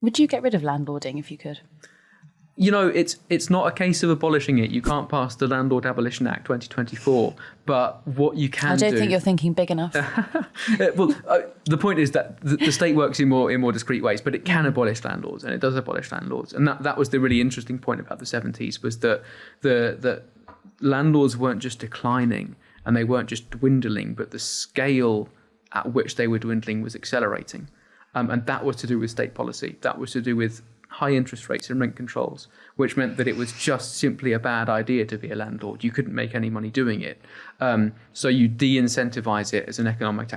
Would you get rid of landlording if you could? You know, it's not a case of abolishing it. You can't pass the Landlord Abolition Act 2024. But what you can do... I don't think you're thinking big enough. The point is that the state works in more discrete ways, but it can abolish landlords, and it does abolish landlords. And that was the really interesting point about the 70s, was that the landlords weren't just declining and they weren't just dwindling, but the scale at which they were dwindling was accelerating. And that was to do with state policy. That was to do with high interest rates and rent controls, which meant that it was just simply a bad idea to be a landlord. You couldn't make any money doing it. So you de-incentivize it as an economic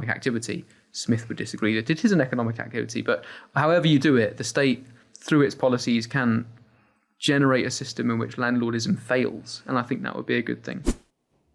activity. Smith would disagree that it is an economic activity, but however you do it, the state, through its policies, can generate a system in which landlordism fails. And I think that would be a good thing.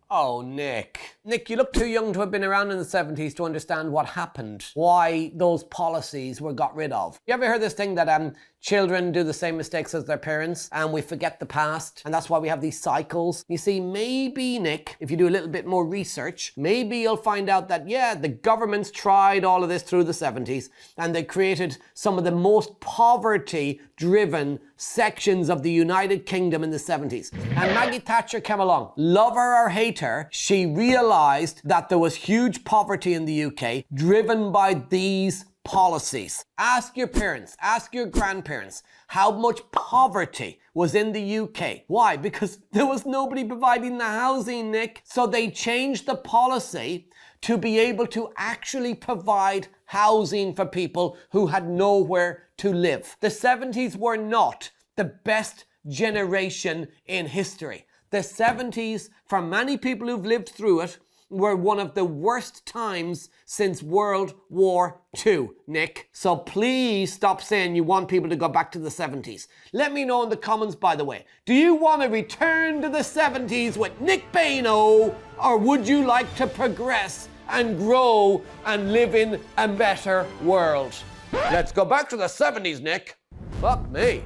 Oh, Nick. Nick, you look too young to have been around in the 70s to understand what happened, why those policies were got rid of. You ever heard this thing that children do the same mistakes as their parents and we forget the past, and that's why we have these cycles? You see, maybe, Nick, if you do a little bit more research, maybe you'll find out that, yeah, the governments tried all of this through the 70s and they created some of the most poverty-driven sections of the United Kingdom in the 70s. And Maggie Thatcher came along. Love her or hate her, she realized that there was huge poverty in the UK driven by these policies. Ask your parents, ask your grandparents how much poverty was in the UK. Why? Because there was nobody providing the housing, Nick. So they changed the policy to be able to actually provide housing for people who had nowhere to live. The 70s were not the best generation in history. The 70s, for many people who've lived through it, were one of the worst times since World War II, Nick. So please stop saying you want people to go back to the 70s. Let me know in the comments, by the way. Do you want to return to the 70s with Nick Bano, or would you like to progress and grow and live in a better world? Let's go back to the 70s, Nick. Fuck me.